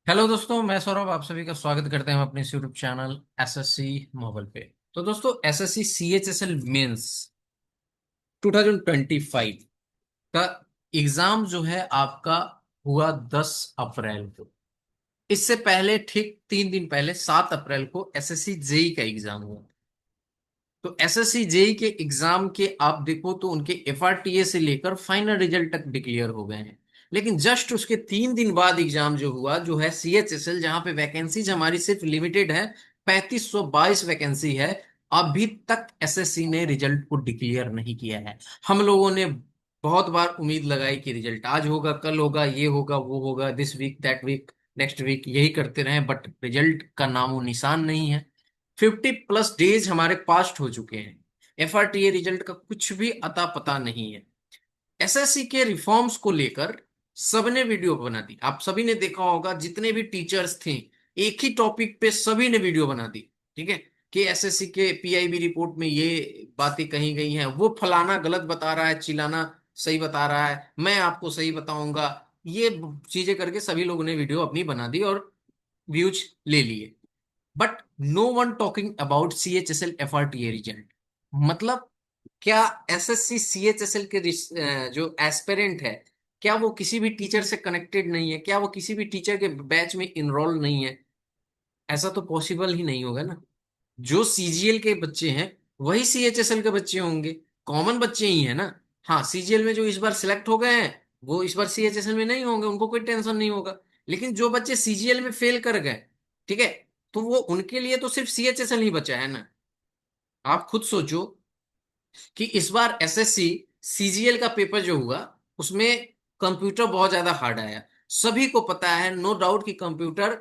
Hello दोस्तों, मैं सौरभ आप सभी का स्वागत करते हैं हम अपने यूट्यूब चैनल एसएससी मोबाइल पे। तो दोस्तों, एसएससी सीएचएसएल मेंस 2025 का एग्जाम जो है आपका हुआ 10 अप्रैल को। इससे पहले ठीक 3 दिन पहले 7 अप्रैल को एसएससी जेई का एग्जाम हुआ। तो एसएससी जेई के एग्जाम के आप देखो तो उनके एफआरटीए से लेकर फाइनल रिजल्ट तक डिक्लेयर हो गए हैं। लेकिन जस्ट उसके 3 दिन बाद एग्जाम जो हुआ जो है सीएचएसएल, जहां पे वैकेंसीज हमारी सिर्फ लिमिटेड है, 3522 वैकेंसी है। अभी तक एसएससी ने रिजल्ट को डिक्लेयर नहीं किया है। हम लोगों ने बहुत बार उम्मीद लगाई कि रिजल्ट आज होगा, कल होगा, ये होगा, वो होगा, this week, that week, next week, यही करते रहे, बट रिजल्ट का नामो निशान नहीं है। 50+ डेज हमारे पास्ट हो चुके हैं। एफआरटीए रिजल्ट का कुछ भी अता पता नहीं है। एसएससी के रिफॉर्म्स को लेकर सबने वीडियो बना दी। आप सभी ने देखा होगा, जितने भी टीचर्स थे एक ही टॉपिक पे सभी ने वीडियो बना दी। ठीक है, कि एसएससी के पीआईबी रिपोर्ट में ये बातें कही गई हैं, वो फलाना गलत बता रहा है, चिलाना सही बता रहा है, मैं आपको सही बताऊंगा। ये चीजें करके सभी लोगों ने वीडियो अपनी बना दी और व्यूज ले लिए। But no one talking about CHSL FRTA result. मतलब क्या एसएससी सीएचएसएल के जो एस्पिरेंट है, क्या वो किसी भी टीचर से कनेक्टेड नहीं है? क्या वो किसी भी टीचर के बैच में इनरोल नहीं है? ऐसा तो पॉसिबल ही नहीं होगा ना। जो सीजीएल के बच्चे हैं वही सीएचएसएल के बच्चे होंगे, कॉमन बच्चे ही है ना। हाँ, सीजीएल में जो इस बार सिलेक्ट हो गए हैं वो इस बार सीएचएसएल में नहीं होंगे, उनको कोई टेंशन नहीं होगा। लेकिन जो बच्चे सीजीएल में फेल कर गए, ठीक है, तो वो उनके लिए तो सिर्फ सीएचएसएल ही बचा है ना। आप खुद सोचो कि इस बार एसएससी सीजीएल का पेपर जो हुआ उसमें कंप्यूटर बहुत ज्यादा हार्ड आया। सभी को पता है, नो डाउट, कि कंप्यूटर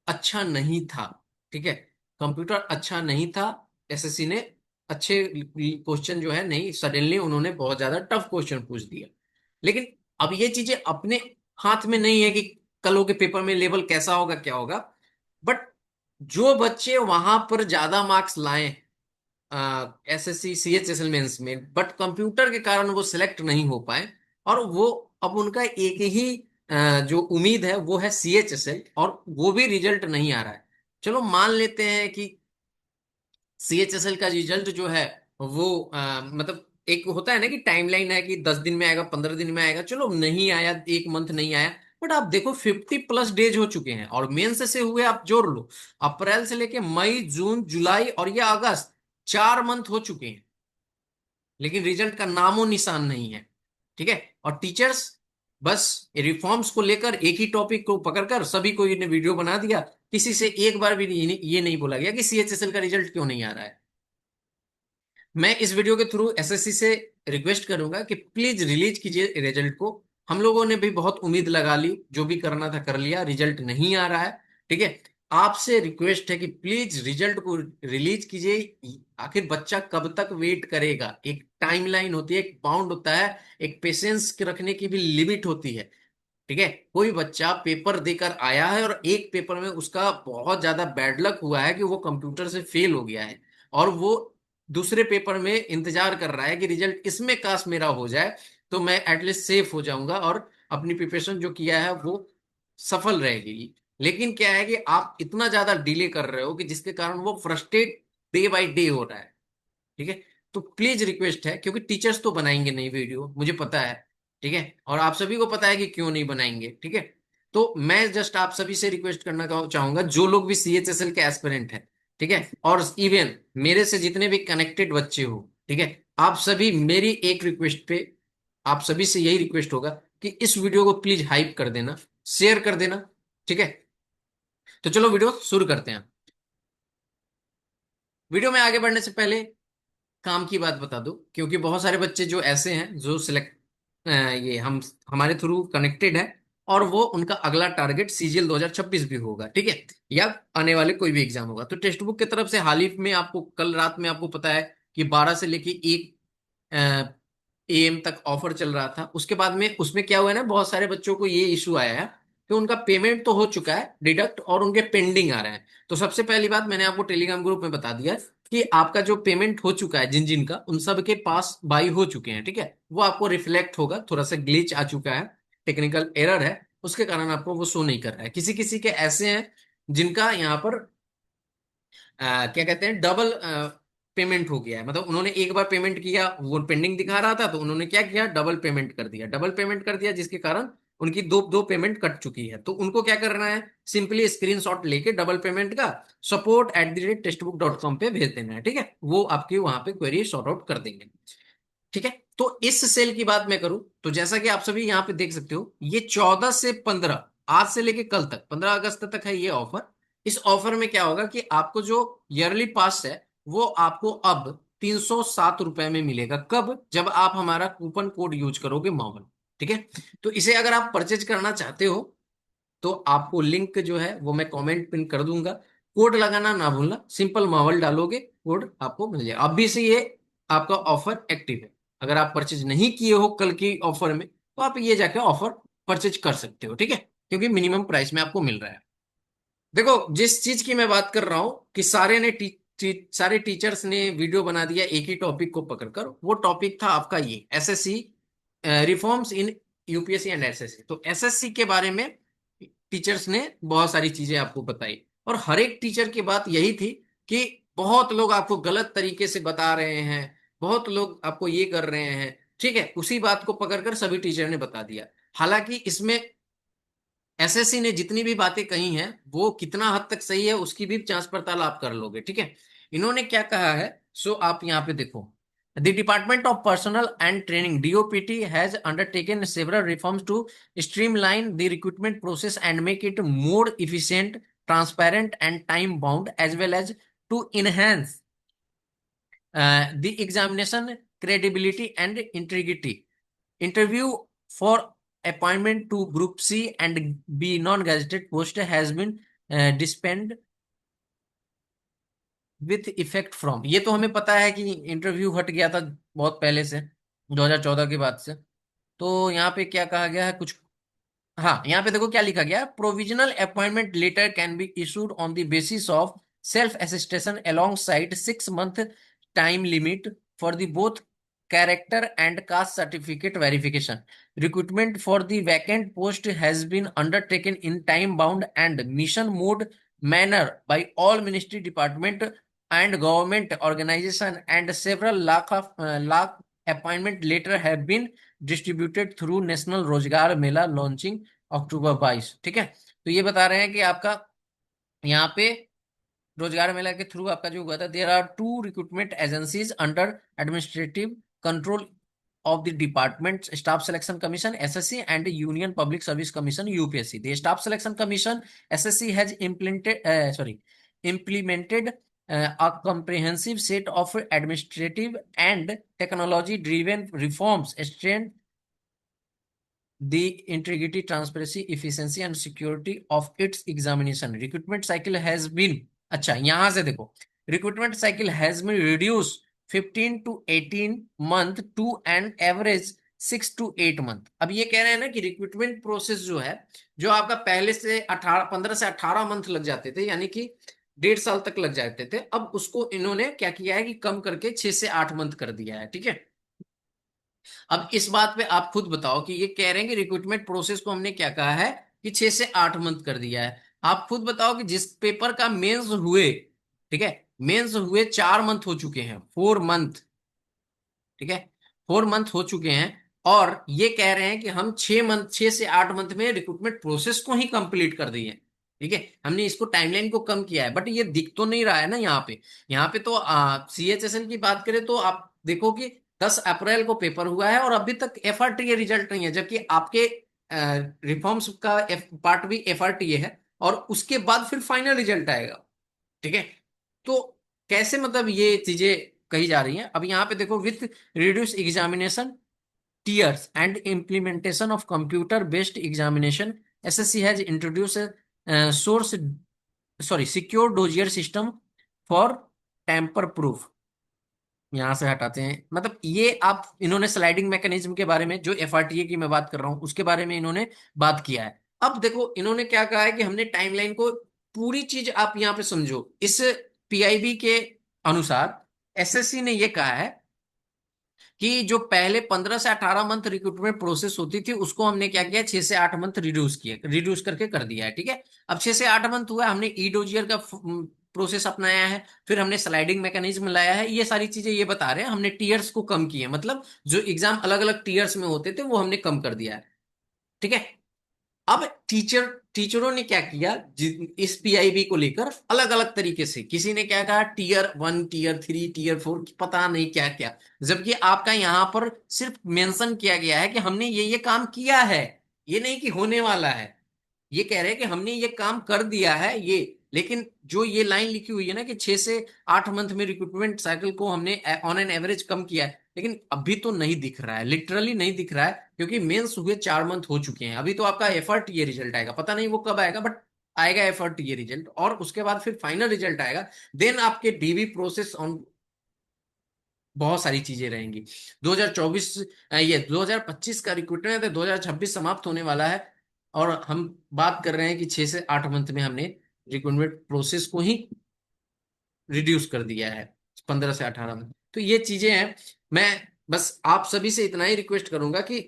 अच्छा नहीं था। ठीक है, कंप्यूटर अच्छा नहीं था। एसएससी ने अच्छे क्वेश्चन जो है, नहीं, सडनली उन्होंने बहुत ज्यादा टफ क्वेश्चन पूछ दिया। लेकिन अब ये चीजें अपने हाथ में नहीं है कि कल के पेपर में लेवल कैसा होगा, क्या होगा। बट जो बच्चे वहां पर ज्यादा मार्क्स लाए एसएससी सीएचएसएल मेंस में, बट कंप्यूटर के कारण वो सिलेक्ट नहीं हो पाए, और वो अब उनका एक ही जो उम्मीद है वो है सीएचएसएल, और वो भी रिजल्ट नहीं आ रहा है। चलो मान लेते हैं कि सीएचएसएल का रिजल्ट जो है वो मतलब एक होता है ना कि टाइमलाइन है कि 10 दिन में आएगा, 15 दिन में आएगा, चलो नहीं आया, एक मंथ नहीं आया। बट आप देखो 50+ डेज हो चुके हैं और मेंस से हुए आप जोड़ लो, अप्रैल से लेके मई, जून, जुलाई और ये अगस्त, 4 मंथ हो चुके हैं। लेकिन रिजल्ट का नामो निशान नहीं है। ठीक है, और टीचर्स बस रिफॉर्म्स को लेकर एक ही टॉपिक को पकड़कर सभी को इन्हें वीडियो बना दिया। किसी से एक बार भी ये नहीं बोला गया कि सीएचएसएल का रिजल्ट क्यों नहीं आ रहा है। मैं इस वीडियो के थ्रू एसएससी से रिक्वेस्ट करूंगा कि प्लीज रिलीज कीजिए रिजल्ट को। हम लोगों ने भी बहुत उम्मीद लगा ली, जो भी करना था कर लिया, रिजल्ट नहीं आ रहा है। ठीक है, आपसे रिक्वेस्ट है कि प्लीज रिजल्ट को रिलीज कीजिए। आखिर बच्चा कब तक वेट करेगा? एक टाइमलाइन होती है, एक बाउंड होता है, एक पेशेंस रखने की भी लिमिट होती है। ठीक है, कोई बच्चा पेपर देकर आया है और एक पेपर में उसका बहुत ज्यादा बैड लक हुआ है कि वो कंप्यूटर से फेल हो गया है, और वो दूसरे पेपर में इंतजार कर रहा है कि रिजल्ट इसमें काश मेरा हो जाए तो मैं एटलीस्ट सेफ हो जाऊंगा और अपनी प्रिपरेशन जो किया है वो सफल रहेगी। लेकिन क्या है कि आप इतना ज्यादा डिले कर रहे हो कि जिसके कारण वो फ्रस्ट्रेट डे बाय डे हो रहा है। ठीक है, तो प्लीज रिक्वेस्ट है, क्योंकि टीचर्स तो बनाएंगे नहीं वीडियो, मुझे पता है। ठीक है, और आप सभी को पता है कि क्यों नहीं बनाएंगे। ठीक है, तो मैं जस्ट आप सभी से रिक्वेस्ट करना चाहूंगा, जो लोग भी सीएचएसएल के एस्पिरेंट हैं, ठीक है, और इवन मेरे से जितने भी कनेक्टेड बच्चे हो, ठीक है, आप सभी मेरी एक रिक्वेस्ट पे, आप सभी से यही रिक्वेस्ट होगा कि इस वीडियो को प्लीज हाइप कर देना, शेयर कर देना। ठीक है, तो चलो वीडियो शुरू करते हैं। वीडियो में आगे बढ़ने से पहले काम की बात बता दूं, क्योंकि बहुत सारे बच्चे जो ऐसे हैं जो सिलेक्ट ये हम हमारे थ्रू कनेक्टेड है, और वो उनका अगला टारगेट सीजीएल 2026 भी होगा। ठीक है, या आने वाले कोई भी एग्जाम होगा। तो टेक्स्ट बुक की तरफ से हाल ही में आपको कल रात में आपको पता है कि 12 से लेके 1 एएम तक ऑफर चल रहा था। उसके बाद में उसमें क्या हुआ है ना, बहुत सारे बच्चों को ये इशू आया है कि उनका पेमेंट तो हो चुका है डिडक्ट और उनके पेंडिंग आ रहे हैं। तो सबसे पहली बात मैंने आपको टेलीग्राम ग्रुप में बता दिया कि आपका जो पेमेंट हो चुका है जिन जिन का, उन सब के पास बाई हो चुके हैं। ठीक है, वो आपको रिफ्लेक्ट होगा, थोड़ा सा ग्लिच आ चुका है, टेक्निकल एरर है, उसके कारण आपको वो शो नहीं कर रहा है। किसी किसी के ऐसे हैं जिनका यहाँ पर क्या कहते हैं, डबल पेमेंट हो गया है। मतलब उन्होंने एक बार पेमेंट किया, वो पेंडिंग दिखा रहा था, तो उन्होंने क्या किया, डबल पेमेंट कर दिया, डबल पेमेंट कर दिया, जिसके कारण उनकी दो दो पेमेंट कट चुकी है। तो उनको क्या करना है, सिंपली स्क्रीनशॉट लेके डबल पेमेंट का support@textbook.com पे भेज देना है। ठीक है, वो आपकी वहां पे क्वेरी सॉर्ट आउट कर देंगे। ठीक है, तो इस सेल की बात मैं करूं तो जैसा कि आप सभी यहाँ पे देख सकते हो, ये 14 से 15, आज से लेके कल तक 15 अगस्त तक है ये ऑफर। इस ऑफर में क्या होगा कि आपको जो ईयरली पास है वो आपको अब 307 रुपए में मिलेगा। कब? जब आप हमारा कूपन कोड यूज करोगे, मावल। ठीक है, तो इसे अगर आप परचेज करना चाहते हो तो आपको लिंक जो है वो मैं कमेंट पिन कर दूंगा। कोड लगाना ना भूलना, सिंपल मावल डालोगे, कोड आपको मिल जाएगा। अभी से ये आपका ऑफर एक्टिव है। अगर आप परचेज नहीं किए हो कल की ऑफर में तो आप ये जाके ऑफर परचेज कर सकते हो। ठीक है, क्योंकि मिनिमम प्राइस में आपको मिल रहा है। देखो, जिस चीज की मैं बात कर रहा हूं कि सारे टीचर्स ने वीडियो बना दिया एक ही टॉपिक को पकड़कर, वो टॉपिक था आपका ये SSC reforms in UPSC and SSC. तो एसएससी के बारे में टीचर्स ने बहुत सारी चीजें आपको बताई, और हर एक टीचर की बात यही थी कि बहुत लोग आपको गलत तरीके से बता रहे हैं, बहुत लोग आपको ये कर रहे हैं। ठीक है, उसी बात को पकड़कर सभी टीचर ने बता दिया। हालांकि इसमें एसएससी ने जितनी भी बातें कही हैं वो कितना हद तक सही है उसकी भी जांच पड़ताल आप कर लोगे। ठीक है, इन्होंने क्या कहा है, सो आप यहाँ पे देखो। The department of personnel and training DOPT has undertaken several reforms to streamline the recruitment process and make it more efficient, transparent and time bound, as well as to enhance the examination credibility and integrity. Interview for appointment to Group C and B non-gazetted post has been dispensed with effect from। ये तो हमें पता है कि interview हट गया था बहुत पहले से, 2014 के बाद से। तो यहाँ पे क्या कहा गया है कुछ, हाँ यहाँ पे देखो क्या लिखा गया, provisional appointment letter can be issued on the basis of self attestation alongside 6 month time limit for the both character and caste certificate verification. Recruitment for the vacant post has been undertaken in time bound and mission mode manner by all ministry department and government organization and several lakh appointment letter have been distributed through national Rozgar Mela launching अक्टूबर 22। ठीक है, तो ये बता रहे हैं कि आपका यहाँ पे रोजगार मेला के थ्रू आपका जो हुआ था, there are 2 recruitment agencies under administrative control of the department staff selection commission ssc and union public service commission upsc. The staff selection commission ssc has implemented a comprehensive set of administrative and technology driven reforms strengthen the integrity, transparency, efficiency and security of its examination. Recruitment cycle has been, अच्छा यहां से देखो, recruitment cycle has been reduced 15 to 18 month to an average 6 to 8 month। अब ये कह रहे हैं ना कि रिक्रूटमेंट प्रोसेस जो है, जो आपका पहले से 15 से 18 मंथ लग जाते थे, यानी कि 1.5 साल तक लग जाते थे, अब उसको इन्होंने क्या किया है कि कम करके 6 से 8 मंथ कर दिया है। ठीक है, अब इस बात पे आप खुद बताओ कि ये कह रहे हैं कि रिक्रूटमेंट प्रोसेस को हमने क्या कहा है कि 6 से 8 मंथ कर दिया है। आप खुद बताओ कि जिस पेपर का मेंस हुए, ठीक है, मेंस हुए 4 मंथ हो चुके हैं, 4 मंथ। ठीक है, 4 मंथ हो चुके हैं, और ये कह रहे हैं कि हम 6 मंथ, 6 से 8 मंथ में रिक्रूटमेंट प्रोसेस को ही कंप्लीट कर दिए। ठीक है, हमने इसको टाइमलाइन को कम किया है, बट ये दिख तो नहीं रहा है ना यहाँ पे। यहाँ पे तो सीएचएसएल की बात करें तो आप देखो कि 10 अप्रैल को पेपर हुआ है और अभी तक एफआरटीए रिजल्ट नहीं है, जबकि आपके रिफॉर्म्स का पार्ट भी एफआरटीए है, और उसके बाद फिर फाइनल रिजल्ट आएगा। ठीक है, तो कैसे मतलब ये चीजें कही जा रही हैं। अब यहाँ पे देखो, with reduce examination tiers and implementation of computer based examination, ssc has introduced a source sorry secure dossier system for tamper proof। यहां से हटाते हैं, मतलब ये आप, इन्होंने स्लाइडिंग मैकेनिज्म के बारे में, जो एफआरटीए की मैं बात कर रहा हूं उसके बारे में इन्होंने बात किया है। अब देखो इन्होंने क्या कहा है कि हमने टाइमलाइन को, पूरी चीज आप यहाँ पे समझो, इस पीआईबी के अनुसार एसएससी ने ये कहा है कि जो पहले 15 से 18 मंथ रिक्रूटमेंट प्रोसेस होती थी उसको हमने क्या किया, 6 से 8 मंथ रिड्यूस किया, रिड्यूस करके कर दिया है। ठीक है, अब 6 से 8 मंथ हुआ, हमने ई डोजियर का प्रोसेस अपनाया है, फिर हमने स्लाइडिंग मैकेनिज्म लाया है। ये सारी चीजें ये बता रहे हैं, हमने टीयर्स को कम किए, मतलब जो एग्जाम अलग अलग टीयर्स में होते थे वो हमने कम कर दिया है। ठीक है, अब टीचरों ने क्या किया, इस पीआईबी को लेकर अलग अलग तरीके से, किसी ने क्या कहा टियर 1, टियर 3, टियर 4, पता नहीं क्या क्या, जबकि आपका यहां पर सिर्फ मेंशन किया गया है कि हमने ये काम किया है, ये नहीं कि होने वाला है। ये कह रहे हैं कि हमने ये काम कर दिया है ये, लेकिन जो ये लाइन लिखी हुई है ना कि 6 से 8 मंथ में रिक्रूटमेंट साइकिल को हमने ऑन एन एवरेज कम किया है, लेकिन अभी तो नहीं दिख रहा है, लिटरली नहीं दिख रहा है, क्योंकि मेंस हुए 4 मंथ हो चुके हैं। अभी तो आपका एफर्ट ये रिजल्ट आएगा, पता नहीं वो कब आएगा, बट आएगा एफर्ट ये रिजल्ट, और उसके बाद फिर फाइनल रिजल्ट आएगा। देन आपके डीवी प्रोसेस ऑन, बहुत सारी चीजें रहेंगी। 2024, ये 2025 का रिक्रूटमेंट है, 2026 समाप्त होने वाला है, और हम बात कर रहे हैं कि 6 से 8 मंथ में हमने रिक्रूटमेंट प्रोसेस को ही रिड्यूस कर दिया है, 15 से 18 मंथ। तो ये चीजें हैं। मैं बस आप सभी से इतना ही रिक्वेस्ट करूंगा कि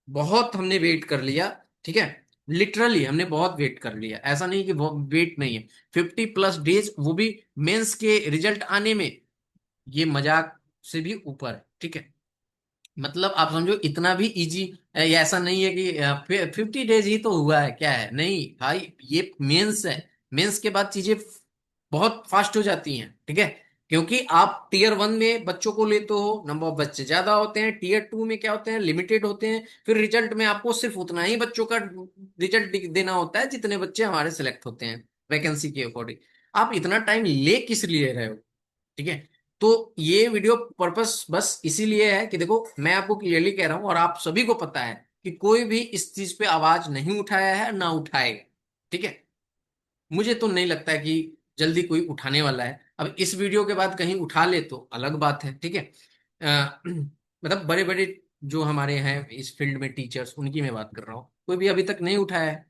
बहुत हमने वेट कर लिया। ठीक है, लिटरली हमने बहुत वेट कर लिया, ऐसा नहीं कि वेट नहीं है। 50+ डेज, वो भी मेंस के रिजल्ट आने में, ये मजाक से भी ऊपर है। ठीक है, मतलब आप समझो इतना भी इजी, ऐसा नहीं है कि 50 डेज ही तो हुआ है, क्या है, नहीं भाई, ये मेंस है। मेंस के बाद चीजें बहुत फास्ट हो जाती हैं। ठीक है, क्योंकि आप टियर 1 में बच्चों को लेते हो, नंबर ऑफ बच्चे ज्यादा होते हैं, टियर 2 में क्या होते हैं, लिमिटेड होते हैं, फिर रिजल्ट में आपको सिर्फ उतना ही बच्चों का रिजल्ट देना होता है जितने बच्चे हमारे सिलेक्ट होते हैं वैकेंसी के अकॉर्डिंग। आप इतना टाइम ले किस लिए रहे हो? ठीक है, तो ये वीडियो पर्पस बस इसीलिए है कि देखो, मैं आपको क्लियरली कह रहा हूं और आप सभी को पता है कि कोई भी इस चीज पे आवाज नहीं उठाया है ना उठाएगा। ठीक है, मुझे तो नहीं लगता है कि जल्दी कोई उठाने वाला है। अब इस वीडियो के बाद कहीं उठा ले तो अलग बात है। ठीक है, मतलब बड़े बड़े जो हमारे हैं इस फील्ड में टीचर्स, उनकी मैं बात कर रहा हूँ, कोई भी अभी तक नहीं उठाया है।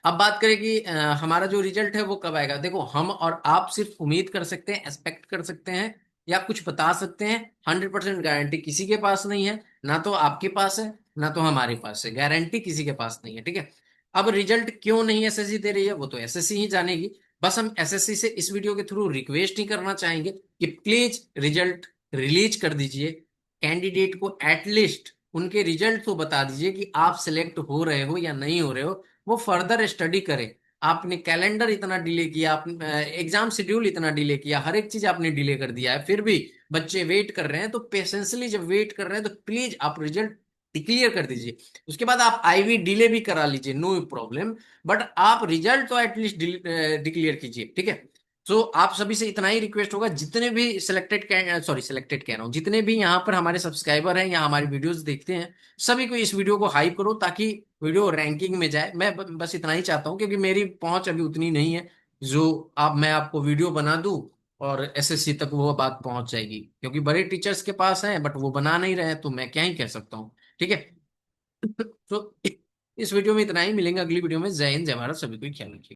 अब बात करें कि हमारा जो रिजल्ट है वो कब आएगा, देखो हम और आप सिर्फ उम्मीद कर सकते हैं, एक्सपेक्ट कर सकते हैं, या कुछ बता सकते हैं। 100% गारंटी किसी के पास नहीं है, ना तो आपके पास है ना तो हमारे पास है, गारंटी किसी के पास नहीं है। ठीक है, अब रिजल्ट क्यों नहीं एसएससी दे रही है वो तो एसएससी ही जानेगी। बस हम एसएससी से इस वीडियो के थ्रू रिक्वेस्ट ही करना चाहेंगे कि प्लीज रिजल्ट रिलीज कर दीजिए, कैंडिडेट को एटलीस्ट उनके रिजल्ट तो बता दीजिए कि आप सिलेक्ट हो रहे हो या नहीं हो रहे हो, वो फर्दर स्टडी करे। आपने कैलेंडर इतना डिले किया, आप एग्जाम शेड्यूल इतना डिले किया, हर एक चीज आपने डिले कर दिया है, फिर भी बच्चे वेट कर रहे हैं, तो पेशेंसली जब वेट कर रहे हैं तो प्लीज आप रिजल्ट डिक्लेयर कर दीजिए। उसके बाद आप आईवी डिले भी करा लीजिए, नो प्रॉब्लम, बट आप रिजल्ट तो एटलीस्ट डिक्लेयर कीजिए। ठीक है, तो आप सभी से इतना ही रिक्वेस्ट होगा, जितने भी सिलेक्टेड कह रहा हूँ, जितने भी यहाँ पर हमारे सब्सक्राइबर हैं या हमारी वीडियोस देखते हैं, सभी को इस वीडियो को हाइप करो ताकि वीडियो रैंकिंग में जाए। मैं बस इतना ही चाहता हूँ, क्योंकि मेरी पहुंच अभी उतनी नहीं है जो आप मैं आपको वीडियो बना दूं और एसएससी तक वो बात पहुंच जाएगी, क्योंकि बड़े टीचर्स के पास है बट वो बना नहीं रहे हैं, तो मैं क्या ही कह सकता हूँ। ठीक है, तो इस वीडियो में इतना ही, मिलेंगे अगली वीडियो में। जय हिंद, जय भारत, सभी को ख्याल रखिए।